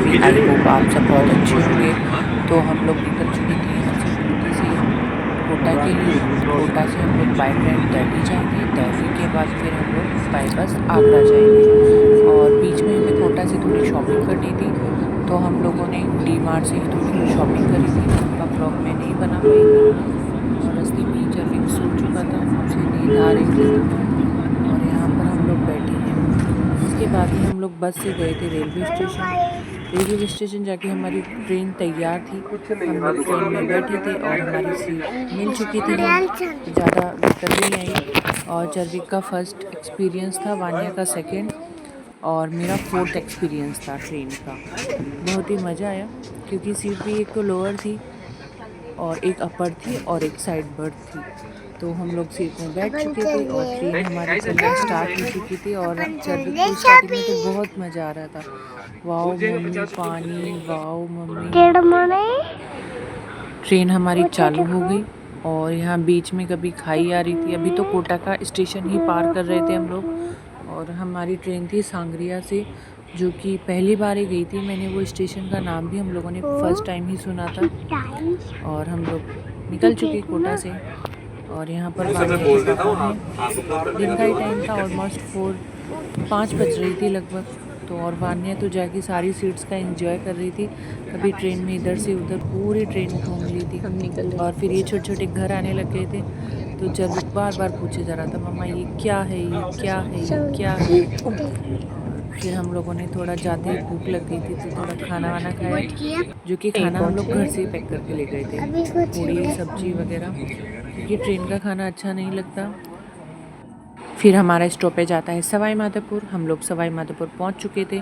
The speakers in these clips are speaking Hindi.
होगी। आई होप आप सब बहुत अच्छे होंगे। तो हम लोग निकल चुके थे यहाँ से कोटा से कोटा के लिए। कोटा से हम लोग बाय ट्रेन दिल्ली जाएंगे। दिल्ली के बाद फिर हम लोग बाय बस आगरा जाएंगे। और बीच में हमें कोटा से थोड़ी शॉपिंग करनी थी, तो हम लोगों ने डी मार्ट से ही थोड़ी बहुत शॉपिंग करी थी, जिनका व्लॉग मैं नहीं बना पाई थी। और रास्ते में ही चरविक सो चुका था, उसे नींद आ रही थी और यहाँ पर हम लोग बैठे हैं। इसके बाद ही हम लोग बस से गए थे रेलवे स्टेशन। रेलवे स्टेशन जाके हमारी ट्रेन तैयार थी, हम लोग ट्रेन में बैठे थे और हमारी सीट मिल चुकी थी हमें, तो ज़्यादा दिक्कत भी नहीं आई। और चरविक का फर्स्ट एक्सपीरियंस था, वान्या का सेकंड और मेरा फोर्थ एक्सपीरियंस था ट्रेन का। बहुत ही मज़ा आया क्योंकि सीट भी एक तो लोअर थी और एक अपर थी और एक साइड बर्थ थी। तो हम लोग सीट में बैठ चुके थे और ट्रेन हमारी चलना स्टार्ट हो चुकी थी। और चरविक को स्टार्टिंग में तो बहुत मज़ा आ रहा था। वाओ मम्मी पानी, वाओ मम्मी। ट्रेन हमारी चालू हो गई और यहाँ बीच में कभी खाई आ रही थी। अभी तो कोटा का स्टेशन ही पार कर रहे थे हम लोग और हमारी ट्रेन थी सांगरिया से, जो कि पहली बार ही गई थी। मैंने वो स्टेशन का नाम भी हम लोगों ने फर्स्ट टाइम ही सुना था। और हम लोग निकल चुके कोटा से और यहाँ पर वान्या के पापा हैं। दिन का ही टाइम था, ऑलमोस्ट 5 बज रही थी लगभग। तो और वान्या तो जाके सारी सीट्स का एंजॉय कर रही थी, कभी ट्रेन में इधर से उधर पूरी ट्रेन घूम ली थी। हम निकल और फिर ये छोटे छोटे घर आने लग गए थे, तो चरविक बार बार पूछे जा रहा था, मम्मा ये क्या है, ये क्या है, ये क्या है। और फिर हम लोगों ने थोड़ा जाते ही भूख लग गई थी, तो थोड़ा खाना वाना खाया, जो कि खाना हम लोग घर से ही पैक करके ले गए थे, पूड़ी सब्जी वगैरह, क्योंकि ट्रेन का खाना अच्छा नहीं लगता। फिर हमारा स्टॉपेज आता है सवाई माधोपुर। हम लोग सवाई माधोपुर पहुंच चुके थे।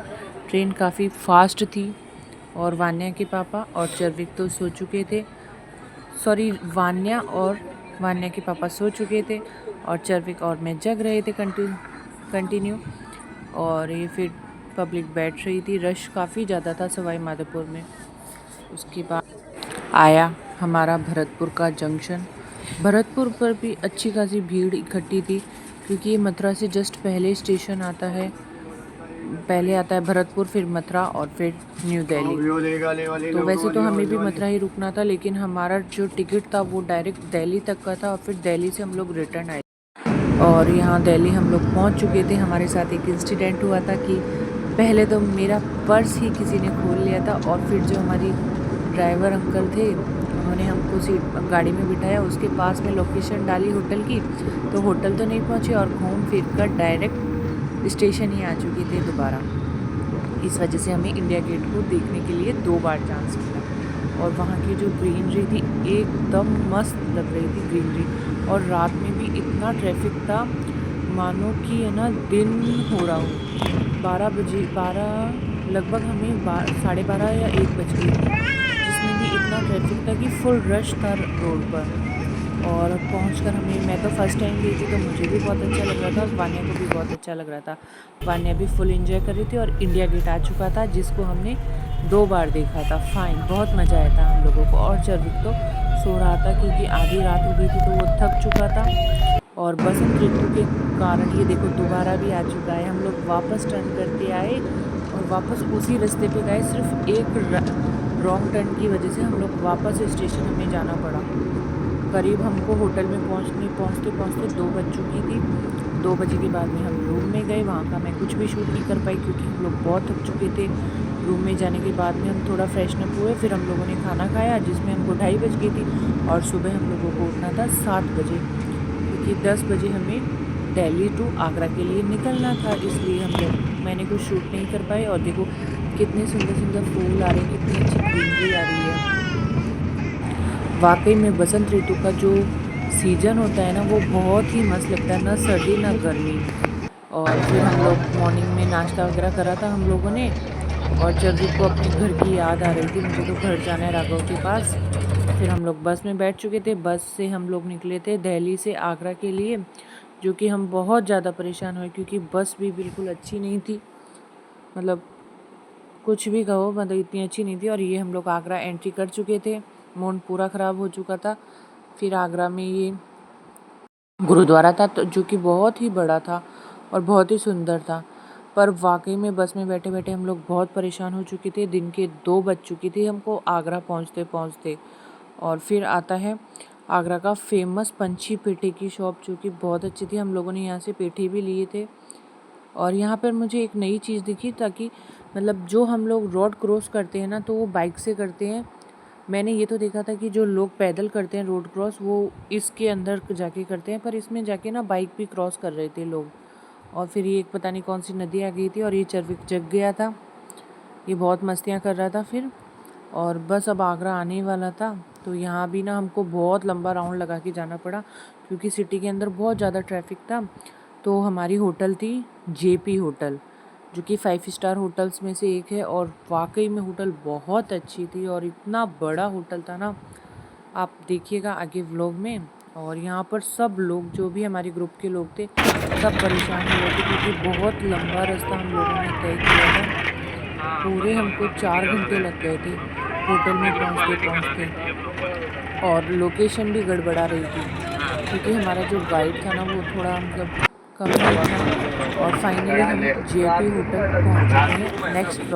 ट्रेन काफ़ी फास्ट थी और वान्या के पापा और चरविक तो सो चुके थे। सॉरी, वान्या के पापा सो चुके थे और चरविक और मैं जग रहे थे कंटिन्यू। और ये फिर पब्लिक बैठ रही थी, रश काफ़ी ज़्यादा था सवाई माधोपुर में। उसके बाद आया हमारा भरतपुर का जंक्शन। भरतपुर पर भी अच्छी खासी भीड़ इकट्ठी थी, क्योंकि ये मथुरा से जस्ट पहले स्टेशन आता है। पहले आता है भरतपुर, फिर मथुरा और फिर न्यू दिल्ली। तो वैसे तो हमें भी मथुरा ही रुकना था, लेकिन हमारा जो टिकट था वो डायरेक्ट दिल्ली तक का था और फिर दिल्ली से हम लोग रिटर्न आए। और यहाँ दिल्ली हम लोग पहुँच चुके थे। हमारे साथ एक इंसिडेंट हुआ था कि पहले तो मेरा पर्स ही किसी ने खोल लिया था और फिर जो हमारी ड्राइवर अंकल थे, उन्होंने हमको सीट गाड़ी में बिठाया, उसके पास में लोकेशन डाली होटल की, तो होटल तो नहीं पहुँचे और घूम फिर कर डायरेक्ट स्टेशन ही आ चुके थे दोबारा। इस वजह से हमें इंडिया गेट को देखने के लिए 2 बार चांस मिला। और वहाँ की जो ग्रीनरी थी एकदम मस्त लग रही थी ग्रीनरी। और रात में भी इतना ट्रैफिक था मानो कि है ना दिन हो रहा हो। 12 लगभग हमें 12:30 या 1 बज गई थी, जिसमें भी इतना ट्रैफिक था कि फुल रश था रोड पर। और पहुंचकर मैं तो फर्स्ट टाइम गई थी, तो मुझे भी बहुत अच्छा लग रहा था और वान्या को भी बहुत अच्छा लग रहा था। वान्या भी फुल एंजॉय कर रही थी और इंडिया गेट आ चुका था, जिसको हमने 2 बार देखा था। फाइन, बहुत मज़ा आया था हम लोगों को। और चरविक तो सो रहा था क्योंकि आधी रात हो गई थी, तो वो थक चुका था। और बसंत ऋतु के कारण ये देखो दोबारा भी आ चुका है। हम लोग वापस टर्न करके आए और वापस उसी रास्ते पे गए। सिर्फ एक रॉन्ग टर्न की वजह से हम लोग वापस स्टेशन हमें जाना पड़ा। करीब हमको होटल में पहुँचते पहुँचते 2 बज चुकी थी। 2 बजे के बाद में हम रूम में गए। वहाँ का मैं कुछ भी शूट नहीं कर पाई क्योंकि हम लोग बहुत थक चुके थे। रूम में जाने के बाद में हम थोड़ा फ्रेशनअप हुए, फिर हम लोगों ने खाना खाया, जिसमें हमको 2:30 बज गई थी। और सुबह हम लोगों को उठना था 7 बजे, क्योंकि 10 बजे हमें दिल्ली टू आगरा के लिए निकलना था। इसलिए मैंने कुछ शूट नहीं कर पाई। और देखो कितने सुंदर सुंदर फूल आ रहे हैं, कितनी अच्छी ग्रीनरी आ रही है। वाकई में बसंत ऋतु का जो सीज़न होता है ना, वो बहुत ही मस्त लगता है, ना सर्दी ना गर्मी। और फिर हम लोग मॉर्निंग में नाश्ता वगैरह करा था हम लोगों ने। और चरविक को अपने घर की याद आ रही थी, मुझे तो घर जाना है राघव के पास। फिर हम लोग बस में बैठ चुके थे। बस से हम लोग निकले थे दिल्ली से आगरा के लिए, जो कि हम बहुत ज़्यादा परेशान हुए क्योंकि बस भी बिल्कुल अच्छी नहीं थी, मतलब कुछ भी कहो, मतलब इतनी अच्छी नहीं थी। और ये हम लोग आगरा एंट्री कर चुके थे, मूड पूरा ख़राब हो चुका था। फिर आगरा में ये गुरुद्वारा था, तो जो कि बहुत ही बड़ा था और बहुत ही सुंदर था। पर वाकई में बस में बैठे बैठे हम लोग बहुत परेशान हो चुके थे। दिन के 2 बज चुकी थी हमको आगरा पहुँचते पहुँचते। और फिर आता है आगरा का फेमस पंछी पेठे की शॉप, जो कि बहुत अच्छी थी। हम लोगों ने यहाँ से पेठे भी लिए थे। और यहाँ पर मुझे एक नई चीज़ दिखी, ताकि मतलब जो हम लोग रोड क्रॉस करते हैं ना, तो वो बाइक से करते हैं। मैंने ये तो देखा था कि जो लोग पैदल करते हैं रोड क्रॉस, वो इसके अंदर जाके करते हैं, पर इसमें जाके ना बाइक भी क्रॉस कर रहे थे लोग। और फिर ये एक पता नहीं कौन सी नदी आ गई थी और ये चरविक जग गया था। ये बहुत मस्तियाँ कर रहा था फिर। और बस अब आगरा आने ही वाला था, तो यहाँ भी ना हमको बहुत लंबा राउंड लगा के जाना पड़ा, क्योंकि सिटी के अंदर बहुत ज़्यादा ट्रैफिक था। तो हमारी होटल थी जेपी होटल, जो कि 5 स्टार होटल्स में से एक है। और वाकई में होटल बहुत अच्छी थी और इतना बड़ा होटल था ना, आप देखिएगा आगे व्लॉग में। और यहाँ पर सब लोग, जो भी हमारे ग्रुप के लोग थे, सब परेशान हो रहे थे, क्योंकि बहुत लंबा रास्ता हम लोगों ने तय किया था। पूरे हमको 4 घंटे लग गए थे होटल में पहुँचते पहुँचते। और लोकेशन भी गड़बड़ा रही थी, क्योंकि हमारा जो गाइड था ना, वो थोड़ा मतलब कम ही था। और फाइनली हम जेपी होटल पहुँच चुके हैं। नेक्स्ट